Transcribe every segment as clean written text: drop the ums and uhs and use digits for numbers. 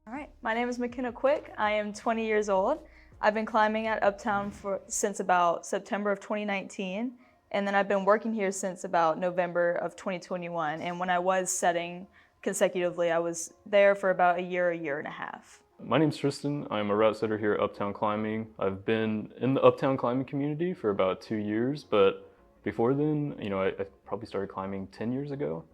All right, my name is McKenna Quick. I am 20 years old. I've been climbing at UpTown since about September of 2019, and then I've been working here since about November of 2021. And when I was setting consecutively, I was there for about a year and a half. My name's Tristan. I'm a route setter here at UpTown Climbing. I've been in the UpTown climbing community for about 2 years, but before then, I probably started climbing 10 years ago.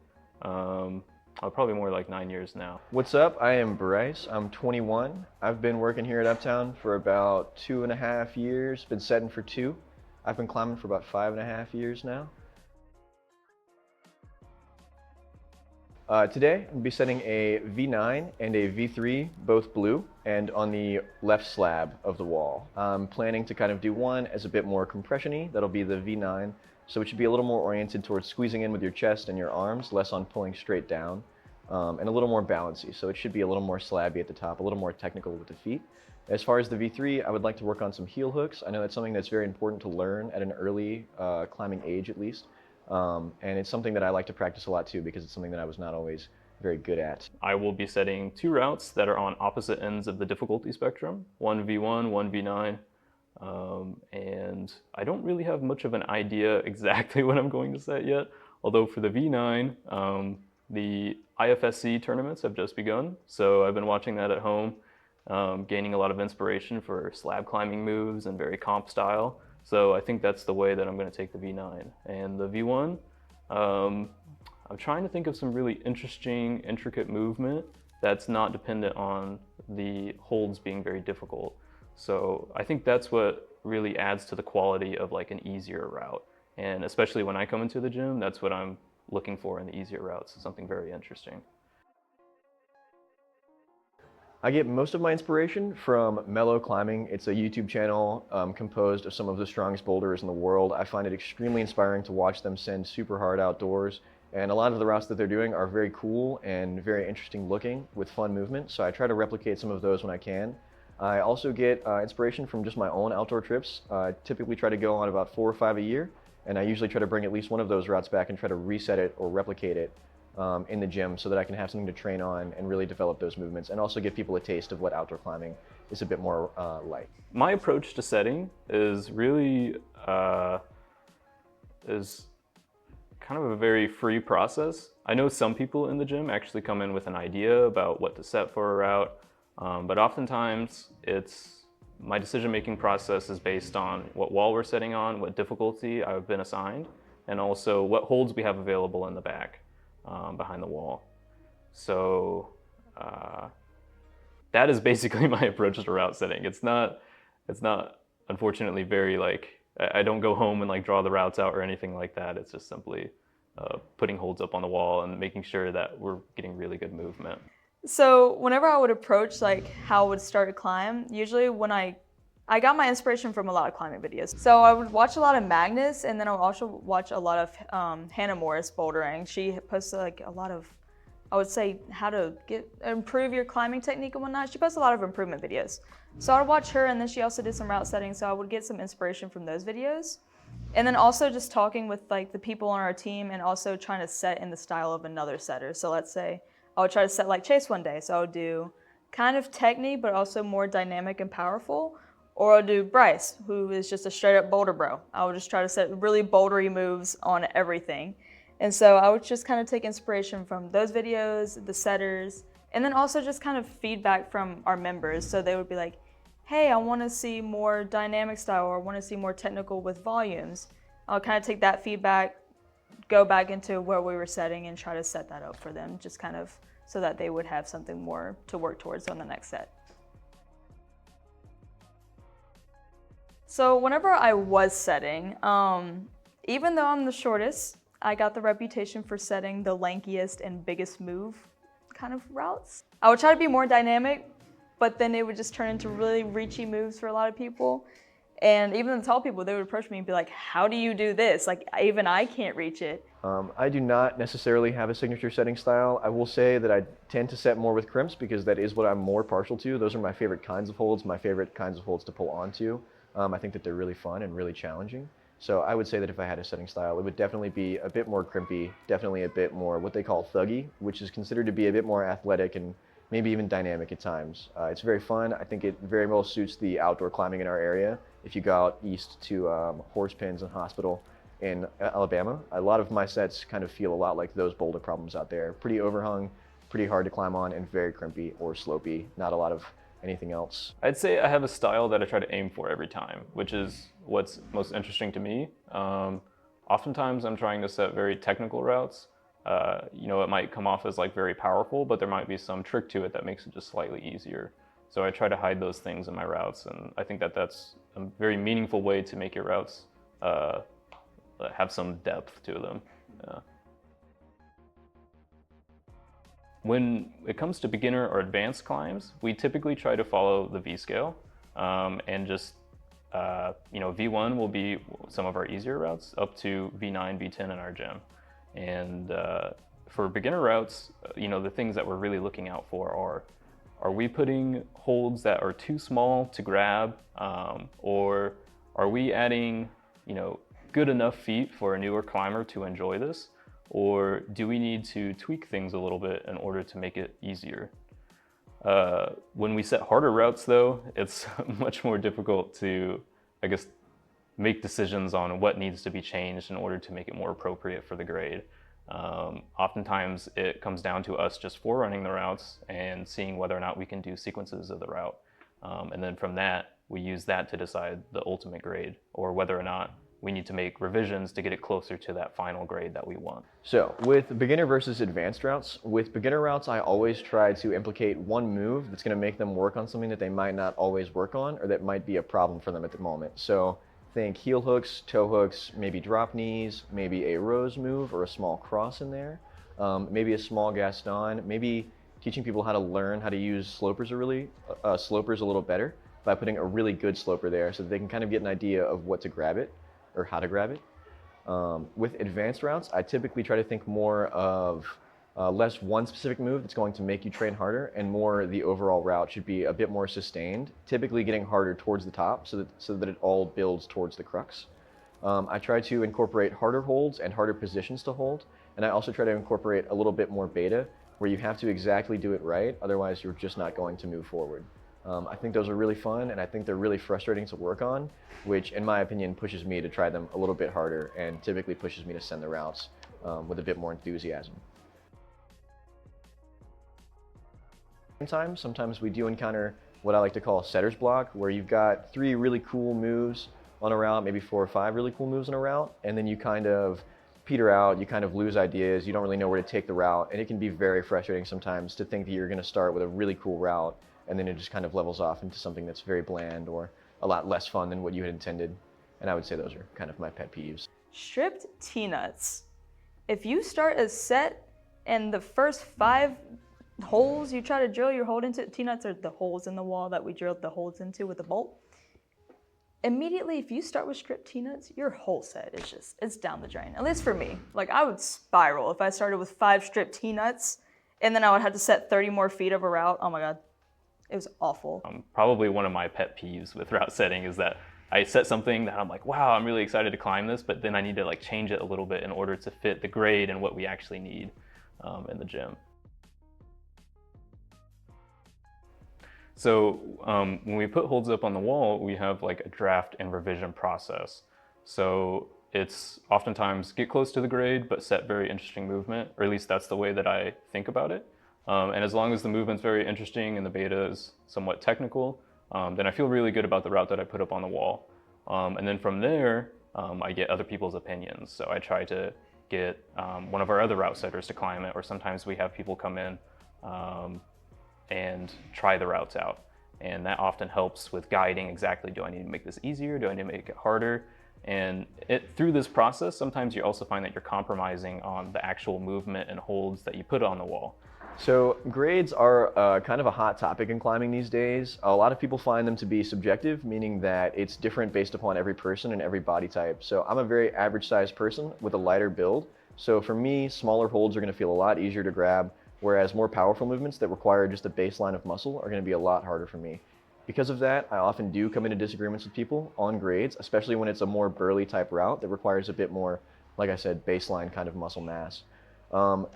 Probably more like 9 years now. What's up? I am Bryce. I'm 21. I've been working here at UpTown for about 2.5 years, been setting for 2. I've been climbing for about 5.5 years now. Today, I'm going to be setting a V9 and a V3, both blue, and on the left slab of the wall. I'm planning to kind of do one as a bit more compression-y. That'll be the V9. So it should be a little more oriented towards squeezing in with your chest and your arms, less on pulling straight down, and a little more balancy. So it should be a little more slabby at the top, a little more technical with the feet. As far as the V3, I would like to work on some heel hooks. I know that's something that's very important to learn at an early climbing age at least. And it's something that I like to practice a lot too, because it's something that I was not always very good at. I will be setting 2 routes that are on opposite ends of the difficulty spectrum, one V1, one V9. And I don't really have much of an idea exactly what I'm going to set yet. Although for the V9, the IFSC tournaments have just begun. So I've been watching that at home, gaining a lot of inspiration for slab climbing moves and very comp style. So I think that's the way that I'm going to take the V9. And the V1, I'm trying to think of some really interesting, intricate movement that's not dependent on the holds being very difficult. So I think that's what really adds to the quality of like an easier route. And especially when I come into the gym, that's what I'm looking for in the easier routes, something very interesting. I get most of my inspiration from Mellow Climbing. It's a YouTube channel composed of some of the strongest boulders in the world. I find it extremely inspiring to watch them send super hard outdoors. And a lot of the routes that they're doing are very cool and very interesting looking with fun movement. So I try to replicate some of those when I can. I also get inspiration from just my own outdoor trips. I typically try to go on about 4 or 5 a year. And I usually try to bring at least one of those routes back and try to reset it or replicate it in the gym so that I can have something to train on and really develop those movements and also give people a taste of what outdoor climbing is a bit more like. My approach to setting is really is kind of a very free process. I know some people in the gym actually come in with an idea about what to set for a route, but oftentimes my decision-making process is based on what wall we're setting on, what difficulty I've been assigned, and also what holds we have available in the back. Behind the wall. So that is basically my approach to route setting. It's not unfortunately very I don't go home and like draw the routes out or anything like that. It's just simply putting holds up on the wall and making sure that we're getting really good movement. So whenever I would approach like how I would start a climb, usually when I got my inspiration from a lot of climbing videos. So I would watch a lot of Magnus, and then I would also watch a lot of Hannah Morris bouldering. She posted like a lot of, I would say, how to improve your climbing technique and whatnot. She posts a lot of improvement videos. So I would watch her, and then she also did some route setting, so I would get some inspiration from those videos. And then also just talking with like the people on our team and also trying to set in the style of another setter. So let's say I would try to set like Chase one day. So I would do kind of technique, but also more dynamic and powerful. Or I'll do Bryce, who is just a straight up boulder bro. I would just try to set really bouldery moves on everything. And so I would just kind of take inspiration from those videos, the setters, and then also just kind of feedback from our members. So they would be like, hey, I want to see more dynamic style, or I want to see more technical with volumes. I'll kind of take that feedback, go back into where we were setting and try to set that up for them, just kind of so that they would have something more to work towards on the next set. So whenever I was setting, even though I'm the shortest, I got the reputation for setting the lankiest and biggest move kind of routes. I would try to be more dynamic, but then it would just turn into really reachy moves for a lot of people. And even the tall people, they would approach me and be like, how do you do this? Like, even I can't reach it. I do not necessarily have a signature setting style. I will say that I tend to set more with crimps because that is what I'm more partial to. Those are my favorite kinds of holds, my favorite kinds of holds to pull onto. I think that they're really fun and really challenging. So I would say that if I had a setting style, it would definitely be a bit more crimpy, definitely a bit more what they call thuggy, which is considered to be a bit more athletic and maybe even dynamic at times. It's very fun. I think it very well suits the outdoor climbing in our area. If you go out east to Horse Pins and Hospital in Alabama, a lot of my sets kind of feel a lot like those boulder problems out there. Pretty overhung, pretty hard to climb on, and very crimpy or slopey. Not a lot of anything else. I'd say I have a style that I try to aim for every time, which is what's most interesting to me. Oftentimes I'm trying to set very technical routes. It might come off as like very powerful, but there might be some trick to it that makes it just slightly easier. So I try to hide those things in my routes, and I think that that's a very meaningful way to make your routes have some depth to them. When it comes to beginner or advanced climbs, we typically try to follow the V scale, and just V1 will be some of our easier routes up to V9, V10 in our gym. And for beginner routes, the things that we're really looking out for are we putting holds that are too small to grab, or are we adding, good enough feet for a newer climber to enjoy this? Or do we need to tweak things a little bit in order to make it easier? When we set harder routes though, it's much more difficult to, I guess, make decisions on what needs to be changed in order to make it more appropriate for the grade. Oftentimes it comes down to us just forerunning the routes and seeing whether or not we can do sequences of the route. And then from that, we use that to decide the ultimate grade, or whether or not we need to make revisions to get it closer to that final grade that we want. So with beginner versus advanced routes, with beginner routes, I always try to implicate one move that's going to make them work on something that they might not always work on, or that might be a problem for them at the moment. So think heel hooks, toe hooks, maybe drop knees, maybe a rose move or a small cross in there, maybe a small Gaston, maybe teaching people how to learn how to use slopers a little better by putting a really good sloper there so that they can kind of get an idea of what to grab it or how to grab it. With advanced routes, I typically try to think more of less one specific move that's going to make you train harder, and more the overall route should be a bit more sustained, typically getting harder towards the top so that it all builds towards the crux. I try to incorporate harder holds and harder positions to hold, and I also try to incorporate a little bit more beta, where you have to exactly do it right, otherwise you're just not going to move forward. I think those are really fun, and I think they're really frustrating to work on, which in my opinion pushes me to try them a little bit harder, and typically pushes me to send the routes with a bit more enthusiasm. Sometimes we do encounter what I like to call setter's block, where you've got 3 really cool moves on a route, maybe 4 or 5 really cool moves on a route, and then you kind of peter out, you kind of lose ideas, you don't really know where to take the route, and it can be very frustrating sometimes to think that you're going to start with a really cool route, and then it just kind of levels off into something that's very bland or a lot less fun than what you had intended. And I would say those are kind of my pet peeves. Stripped T-nuts. If you start a set and the first 5 holes you try to drill your hole into, T-nuts are the holes in the wall that we drilled the holes into with the bolt. Immediately, if you start with stripped T-nuts, your whole set is it's down the drain. At least for me. Like, I would spiral if I started with 5 stripped T-nuts and then I would have to set 30 more feet of a route. Oh my God. It was awful. Probably one of my pet peeves with route setting is that I set something that I'm like, wow, I'm really excited to climb this, but then I need to like change it a little bit in order to fit the grade and what we actually need in the gym. So when we put holds up on the wall, we have like a draft and revision process. So it's oftentimes get close to the grade, but set very interesting movement, or at least that's the way that I think about it. And as long as the movement's very interesting and the beta is somewhat technical, then I feel really good about the route that I put up on the wall. And then from there, I get other people's opinions. So I try to get one of our other route setters to climb it, or sometimes we have people come in and try the routes out. And that often helps with guiding exactly, do I need to make this easier? Do I need to make it harder? And through this process, sometimes you also find that you're compromising on the actual movement and holds that you put on the wall. So grades are kind of a hot topic in climbing these days. A lot of people find them to be subjective, meaning that it's different based upon every person and every body type. So I'm a very average sized person with a lighter build. So for me, smaller holds are going to feel a lot easier to grab, whereas more powerful movements that require just a baseline of muscle are going to be a lot harder for me. Because of that, I often do come into disagreements with people on grades, especially when it's a more burly type route that requires a bit more, like I said, baseline kind of muscle mass.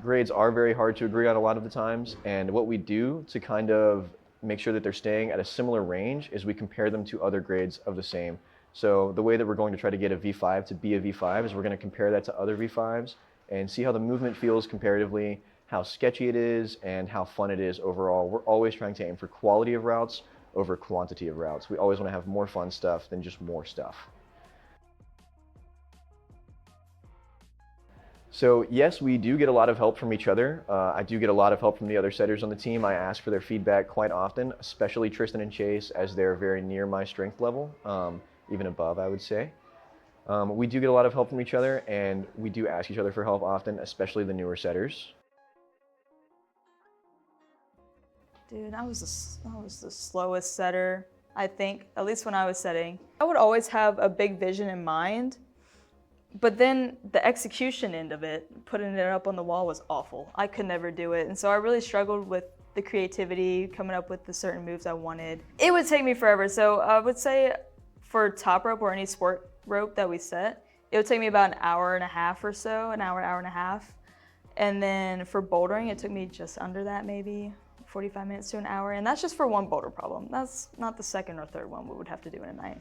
Grades are very hard to agree on a lot of the times, and what we do to kind of make sure that they're staying at a similar range is we compare them to other grades of the same. So the way that we're going to try to get a V5 to be a V5 is we're going to compare that to other V5s and see how the movement feels comparatively, how sketchy it is, and how fun it is overall. We're always trying to aim for quality of routes over quantity of routes. We always want to have more fun stuff than just more stuff. So yes, we do get a lot of help from each other. I do get a lot of help from the other setters on the team. I ask for their feedback quite often, especially Tristan and Chase, as they're very near my strength level, even above, I would say. We do get a lot of help from each other, and we do ask each other for help often, especially the newer setters. Dude, I was the slowest setter, I think, at least when I was setting. I would always have a big vision in mind, but then the execution end of it, putting it up on the wall, was awful. I could never do it, and so I really struggled with the creativity, coming up with the certain moves I wanted. It would take me forever, so I would say for top rope or any sport rope that we set, it would take me about an hour and a half or so, an hour and a half. And then for bouldering, it took me just under that, maybe 45 minutes to an hour, and that's just for one boulder problem. That's not the second or third one we would have to do in a night.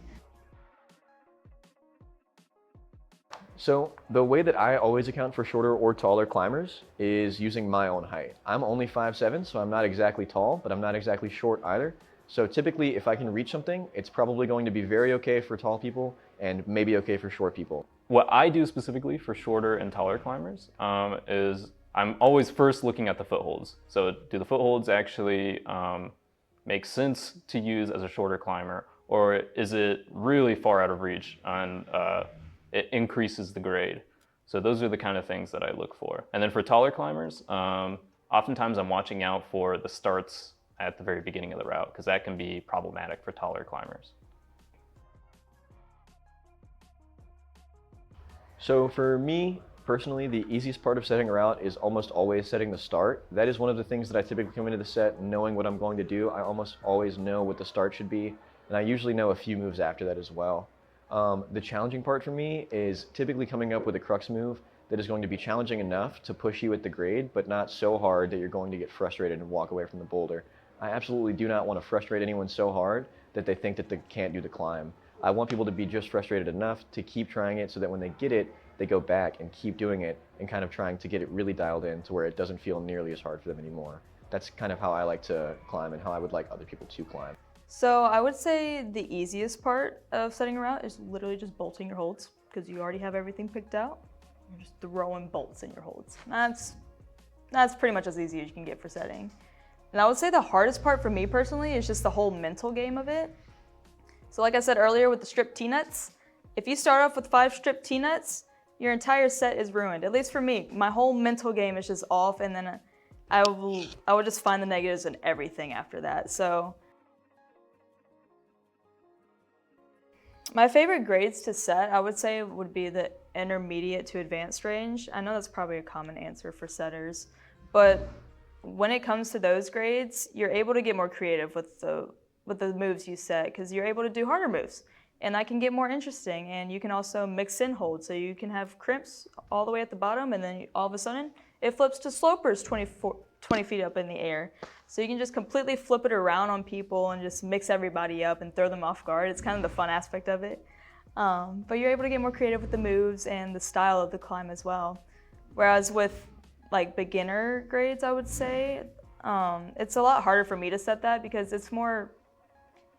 So the way that I always account for shorter or taller climbers is using my own height. I'm only 5'7", so I'm not exactly tall, but I'm not exactly short either. So typically, if I can reach something, it's probably going to be very okay for tall people and maybe okay for short people. What I do specifically for shorter and taller climbers is I'm always first looking at the footholds. So do the footholds actually make sense to use as a shorter climber, or is it really far out of reach and it increases the grade? So those are the kind of things that I look for. And then for taller climbers, oftentimes I'm watching out for the starts at the very beginning of the route, because that can be problematic for taller climbers. So for me, personally, the easiest part of setting a route is almost always setting the start. That is one of the things that I typically come into the set knowing what I'm going to do. I almost always know what the start should be, and I usually know a few moves after that as well. The challenging part for me is typically coming up with a crux move that is going to be challenging enough to push you at the grade, but not so hard that you're going to get frustrated and walk away from the boulder. I absolutely do not want to frustrate anyone so hard that they think that they can't do the climb. I want people to be just frustrated enough to keep trying it so that when they get it, they go back and keep doing it and kind of trying to get it really dialed in to where it doesn't feel nearly as hard for them anymore. That's kind of how I like to climb and how I would like other people to climb. So I would say the easiest part of setting a route is literally just bolting your holds, because you already have everything picked out. You're just throwing bolts in your holds. That's pretty much as easy as you can get for setting. And I would say the hardest part for me personally is just the whole mental game of it. So like I said earlier with the stripped T-nuts, if you start off with 5 stripped T-nuts, your entire set is ruined. At least for me, my whole mental game is just off, and then I will just find the negatives in everything after that. So my favorite grades to set, I would say, would be the intermediate to advanced range. I know that's probably a common answer for setters, but when it comes to those grades, you're able to get more creative with the moves you set, because you're able to do harder moves, and that can get more interesting. And you can also mix in holds, so you can have crimps all the way at the bottom, and then all of a sudden it flips to slopers 20 feet up in the air. So you can just completely flip it around on people and just mix everybody up and throw them off guard. It's kind of the fun aspect of it. But you're able to get more creative with the moves and the style of the climb as well. Whereas with like beginner grades, I would say, it's a lot harder for me to set that, because it's hard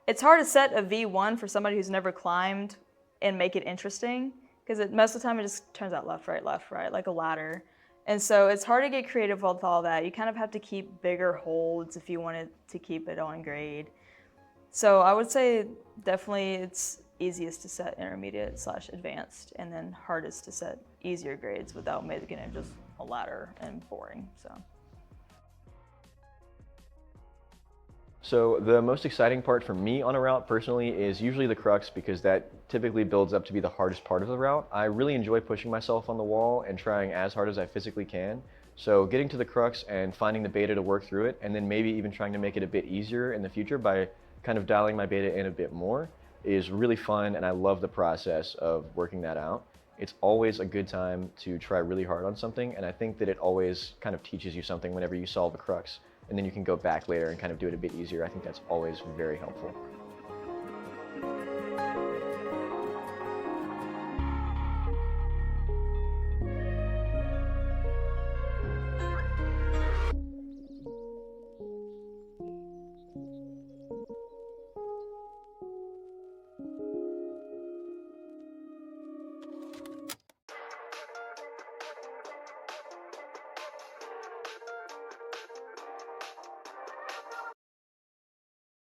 to set a V1 for somebody who's never climbed and make it interesting, because most of the time it just turns out left, right, like a ladder. And so it's hard to get creative with all that. You kind of have to keep bigger holds if you wanted to keep it on grade. So I would say definitely it's easiest to set intermediate/advanced, and then hardest to set easier grades without making it just a ladder and boring. So the most exciting part for me on a route personally is usually the crux, because that typically builds up to be the hardest part of the route. I really enjoy pushing myself on the wall and trying as hard as I physically can. So getting to the crux and finding the beta to work through it, and then maybe even trying to make it a bit easier in the future by kind of dialing my beta in a bit more, is really fun, and I love the process of working that out. It's always a good time to try really hard on something, and I think that it always kind of teaches you something whenever you solve a crux, and then you can go back later and kind of do it a bit easier. I think that's always very helpful.